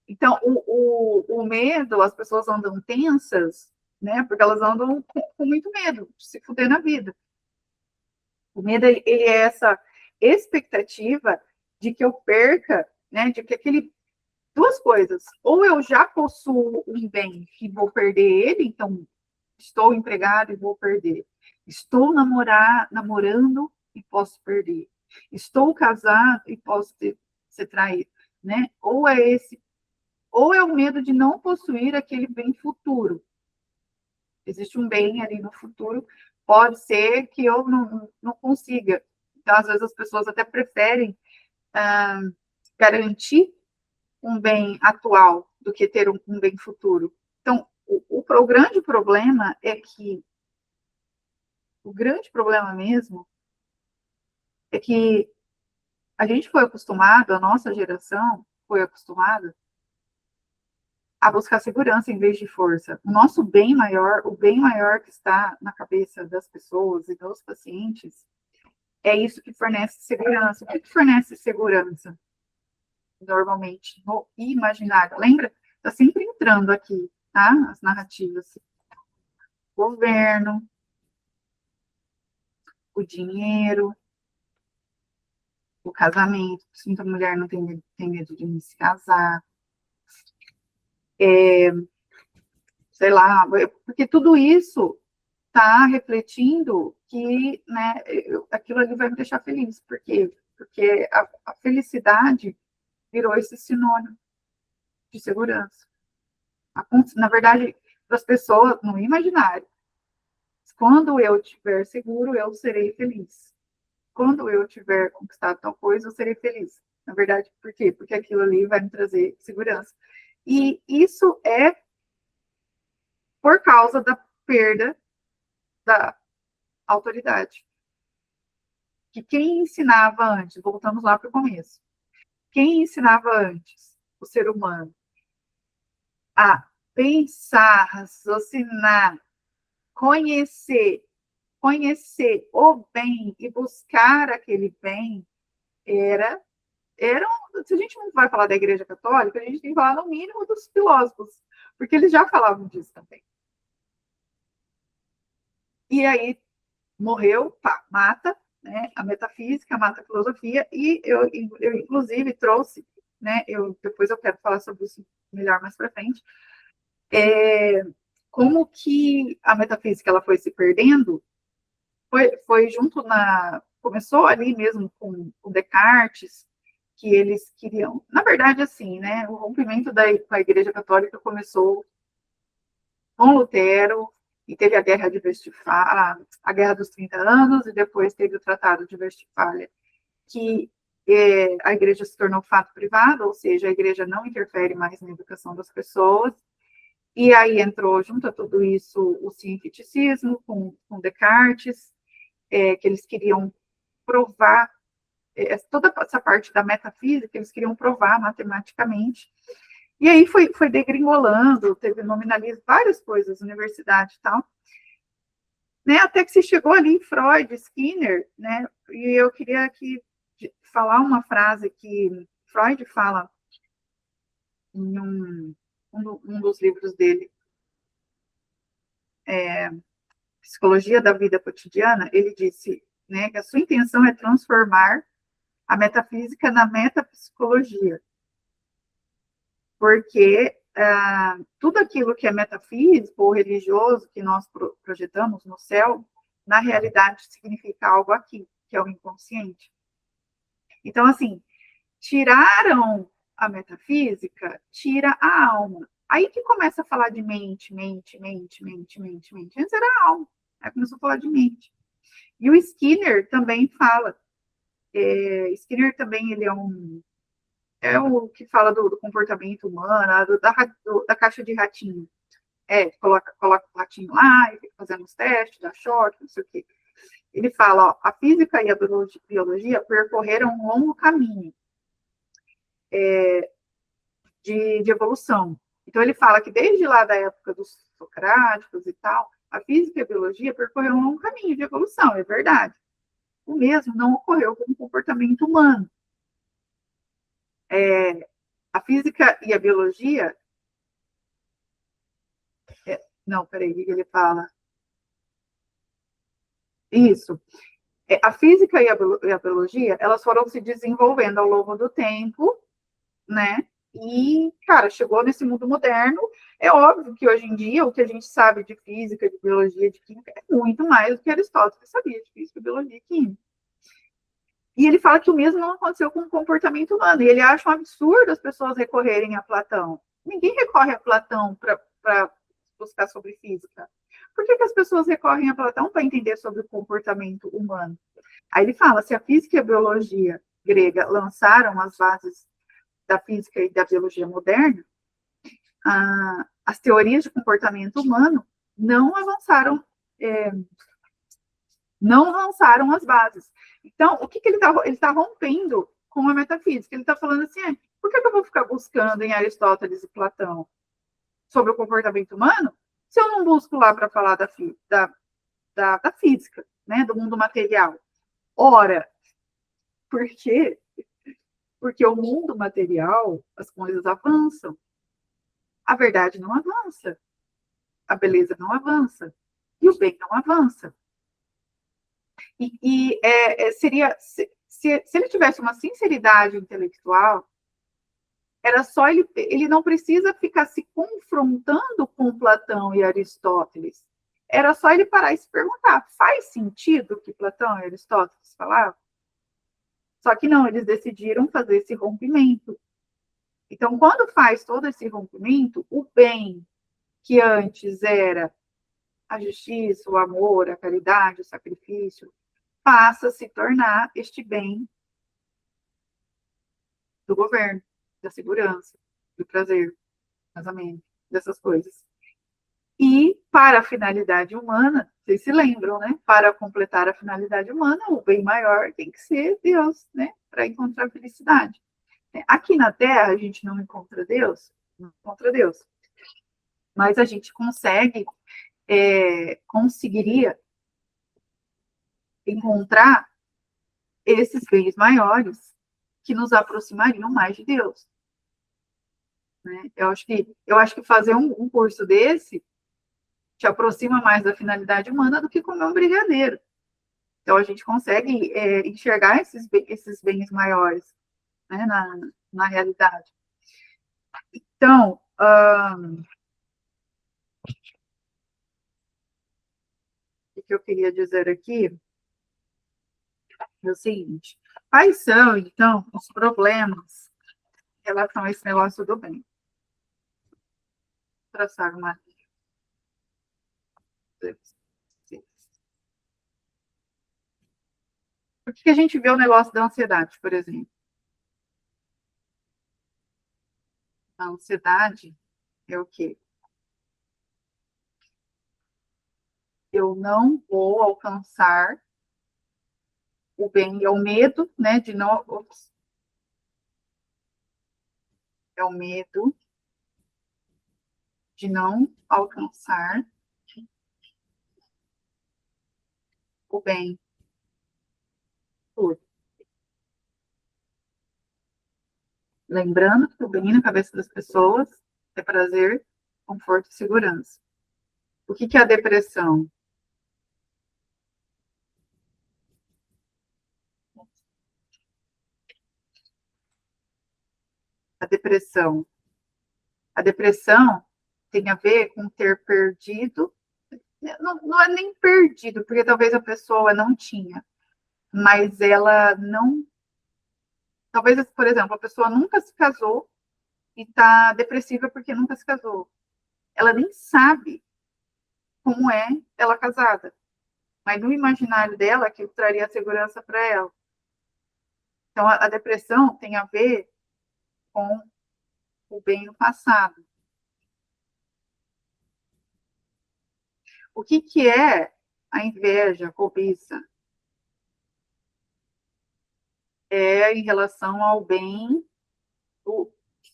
Então, o medo, as pessoas andam tensas, né? Porque elas andam com muito medo de se fuder na vida. O medo, ele é essa expectativa de que eu perca, né? De que aquele duas coisas. Ou eu já possuo um bem e vou perder ele, então estou empregado e vou perder. Estou namorando e posso perder. Estou casado e posso ser traído, né? Ou é o medo de não possuir aquele bem futuro. Existe um bem ali no futuro, pode ser que eu não consiga. Então, às vezes, as pessoas até preferem garantir um bem atual do que ter um bem futuro. Então, o grande problema é que, o grande problema mesmo, é que a gente foi acostumado, a nossa geração foi acostumada a buscar segurança em vez de força. O nosso bem maior, o bem maior que está na cabeça das pessoas e dos pacientes, é isso que fornece segurança. O que fornece segurança? Normalmente, no imaginário. Lembra? Está sempre entrando aqui, tá? As narrativas. Governo, o dinheiro, o casamento. Muita mulher não tem medo de se casar. Sei lá, porque tudo isso está refletindo que, né, aquilo ali vai me deixar feliz. Por quê? Porque a felicidade virou esse sinônimo de segurança. Na verdade, para as pessoas no imaginário, quando eu estiver seguro, eu serei feliz. Quando eu tiver conquistado tal coisa, eu serei feliz. Na verdade, por quê? Porque aquilo ali vai me trazer segurança. E isso é por causa da perda da autoridade. Que quem ensinava antes, voltamos lá para o começo, quem ensinava antes o ser humano a pensar, raciocinar, conhecer, conhecer o bem e buscar aquele bem, era se a gente não vai falar da Igreja Católica, a gente tem que falar no mínimo dos filósofos, porque eles já falavam disso também. E aí morreu, pá, mata, né, a metafísica, mata a filosofia, e eu inclusive trouxe, né, depois eu quero falar sobre isso melhor mais para frente, como que a metafísica ela foi se perdendo, foi junto começou ali mesmo com Descartes, que eles queriam, na verdade, assim, né, o rompimento com a Igreja Católica começou com Lutero, e teve a Guerra de Westfália, a Guerra dos 30 Anos, e depois teve o Tratado de Westfália, que a igreja se tornou fato privado, ou seja, a igreja não interfere mais na educação das pessoas, e aí entrou junto a tudo isso o cientificismo com Descartes, que eles queriam provar, toda essa parte da metafísica, eles queriam provar matematicamente, e aí foi degringolando, teve nominalismo, várias coisas, universidade e tal, né, até que se chegou ali em Freud, Skinner, né, e eu queria aqui falar uma frase que Freud fala em um dos livros dele, Psicologia da Vida Cotidiana, ele disse, né, que a sua intenção é transformar a metafísica na metapsicologia, porque tudo aquilo que é metafísico ou religioso que nós projetamos no céu, na realidade significa algo aqui, que é o inconsciente. Então, assim, tiraram a metafísica, tira a alma. Aí que começa a falar de mente, mente, mente, mente, mente, mente. Antes era a alma, aí começou a falar de mente. E o Skinner também fala. Skinner também ele é o que fala do comportamento humano, da caixa de ratinho. Coloca o ratinho lá e fica fazendo os testes, dá choque, não sei o quê. Ele fala, ó, a física e a biologia percorreram um longo caminho de evolução. Então, ele fala que desde lá da época dos socráticos e tal, a física e a biologia percorreram um caminho de evolução, é verdade. O mesmo não ocorreu com o comportamento humano. A física e a biologia... Não, peraí, o que ele fala? Isso. A física e a biologia, elas foram se desenvolvendo ao longo do tempo, né? E, cara, chegou nesse mundo moderno. É óbvio que hoje em dia o que a gente sabe de física, de biologia, de química é muito mais do que Aristóteles sabia de física, biologia e química. E ele fala que o mesmo não aconteceu com o comportamento humano. E ele acha um absurdo as pessoas recorrerem a Platão. Ninguém recorre a Platão para buscar sobre física. Por que as pessoas recorrem a Platão para entender sobre o comportamento humano? Aí ele fala, se a física e a biologia grega lançaram as bases da física e da biologia moderna, as teorias de comportamento humano não avançaram, não lançaram as bases. Então, o que ele está rompendo com a metafísica? Ele está falando assim, por que eu vou ficar buscando em Aristóteles e Platão sobre o comportamento humano, se eu não busco lá para falar da física, né, do mundo material? Ora, por quê? Porque o mundo material, as coisas avançam. A verdade não avança. A beleza não avança. E o bem não avança. Seria, se ele tivesse uma sinceridade intelectual, era só ele não precisa ficar se confrontando com Platão e Aristóteles. Era só ele parar e se perguntar, faz sentido o que Platão e Aristóteles falavam? Só que não, eles decidiram fazer esse rompimento. Então, quando faz todo esse rompimento, o bem que antes era a justiça, o amor, a caridade, o sacrifício, passa a se tornar este bem do governo, da segurança, do prazer, do casamento, dessas coisas. E para a finalidade humana, vocês se lembram, né? Para completar a finalidade humana, o bem maior tem que ser Deus, né? Para encontrar felicidade. Aqui na Terra, a gente não encontra Deus, mas a gente conseguiria encontrar esses bens maiores que nos aproximariam mais de Deus. Né? Eu acho que fazer um curso desse te aproxima mais da finalidade humana do que comer um brigadeiro. Então, a gente consegue enxergar esses bens maiores, né, na realidade. Então, o que eu queria dizer aqui é o seguinte: quais são, então, os problemas em relação a esse negócio do bem? Vou traçar uma linha. Por que a gente vê o negócio da ansiedade, por exemplo? A ansiedade é o quê? Eu não vou alcançar o bem, é o medo, né, de não... É o medo de não alcançar o bem tudo. Lembrando que o bem na cabeça das pessoas é prazer, conforto e segurança. O que é a depressão? A depressão. A depressão tem a ver com ter perdido, não é nem perdido, porque talvez a pessoa não tinha, mas ela não. Talvez, por exemplo, a pessoa nunca se casou e está depressiva porque nunca se casou. Ela nem sabe como é ela casada, mas no imaginário dela aquilo traria segurança para ela. Então, a depressão tem a ver com o bem no passado. O que é a inveja, a cobiça? É em relação ao bem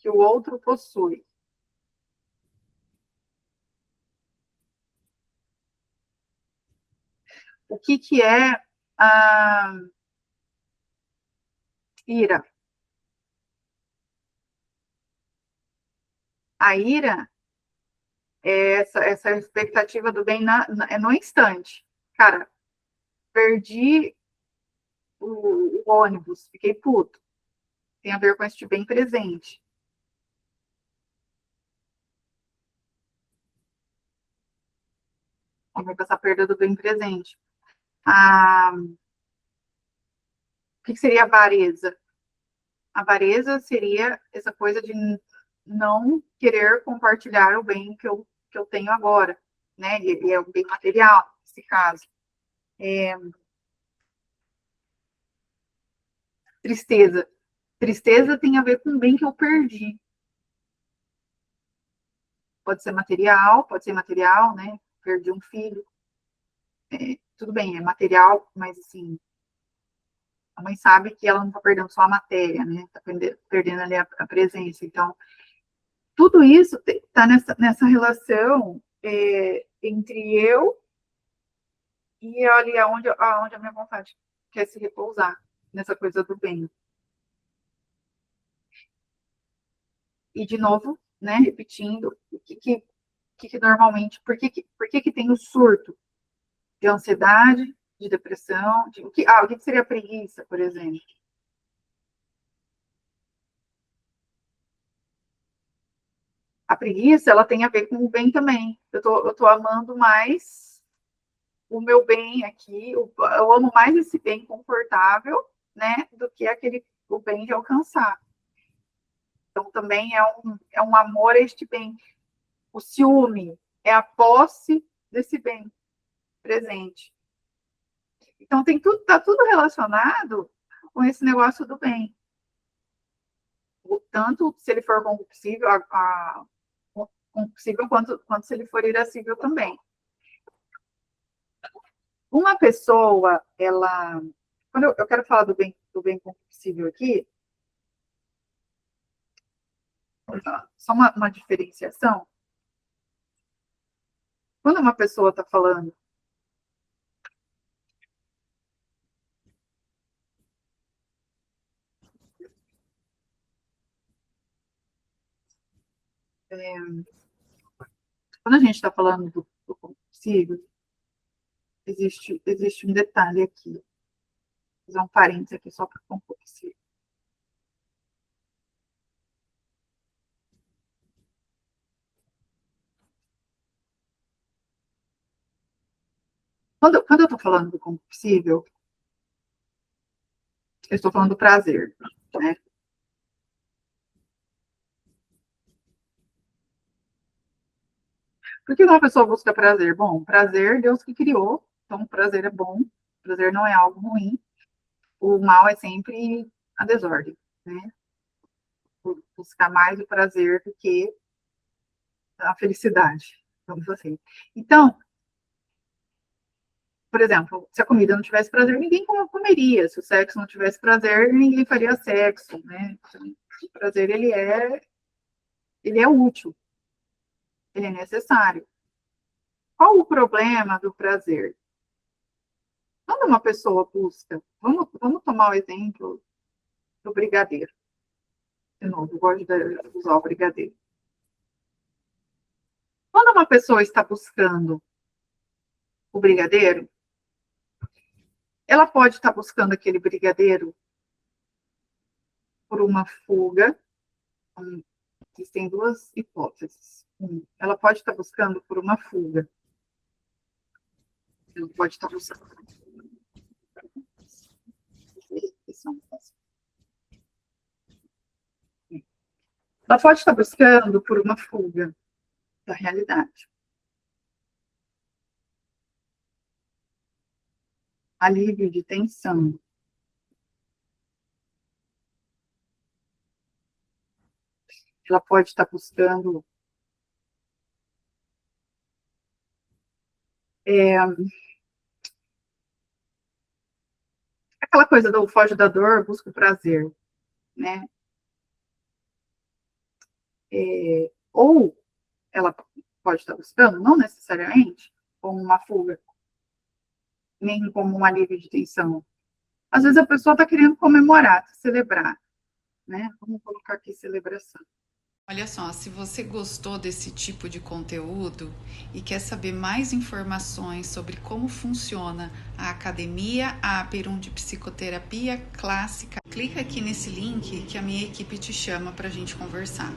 que o outro possui. O que é a ira? A ira é essa expectativa do bem é no instante. Cara, perdi o ônibus, fiquei puto. Tem a ver com este bem presente. Vamos ver com essa perda do bem presente. O que seria a avareza? A avareza seria essa coisa de não querer compartilhar o bem que eu tenho agora, né? E é o bem material, nesse caso. Tristeza. Tristeza tem a ver com o bem que eu perdi. Pode ser material, né? Perdi um filho. Tudo bem, é material, mas assim, a mãe sabe que ela não está perdendo só a matéria, né? Está perdendo ali a presença. Então, tudo isso está nessa relação entre eu e ali aonde a minha vontade quer se repousar, nessa coisa do bem. E, de novo, né, repetindo, o que normalmente, por que tem o surto de ansiedade, de depressão, o que seria preguiça, por exemplo? A preguiça, ela tem a ver com o bem também. Eu tô amando mais o meu bem aqui, eu amo mais esse bem confortável, né, do que o bem de alcançar. Então, também é um amor a este bem. O ciúme é a posse desse bem presente. Então, tá tudo relacionado com esse negócio do bem. Tanto se ele for concupiscível, concupiscível quanto se ele for irascível também. Uma pessoa, ela. Quando eu quero falar do bem concupiscível aqui, só uma diferenciação. Quando uma pessoa está falando quando a gente está falando do concupiscível, existe um detalhe aqui. Vou fazer um parênteses aqui só para concupiscível. Quando eu estou falando do concupiscível, eu estou falando do prazer, né? Por que uma pessoa busca prazer? Bom, prazer, Deus que criou, então prazer é bom, prazer não é algo ruim, o mal é sempre a desordem, né? Buscar mais o prazer do que a felicidade, vamos assim. Então, por exemplo, se a comida não tivesse prazer, ninguém comeria. Se o sexo não tivesse prazer, ninguém faria sexo, né? Então, o prazer, ele é útil, ele é necessário. Qual o problema do prazer? Quando uma pessoa busca, vamos tomar o exemplo do brigadeiro. De novo, eu gosto de usar o brigadeiro. Quando uma pessoa está buscando o brigadeiro, ela pode estar buscando aquele brigadeiro por uma fuga. Existem duas hipóteses. Ela pode estar buscando por uma fuga. Ela pode estar buscando. Ela pode estar buscando por uma fuga da realidade. Alívio de tensão. Ela pode estar buscando aquela coisa do foge da dor, busca o prazer, né? Ou ela pode estar buscando, não necessariamente, como uma fuga, nem como um alívio de tensão. Às vezes a pessoa está querendo comemorar, celebrar, né? Vamos colocar aqui celebração. Olha só, se você gostou desse tipo de conteúdo e quer saber mais informações sobre como funciona a Academia Aperum de Psicoterapia Clássica, clica aqui nesse link que a minha equipe te chama para a gente conversar.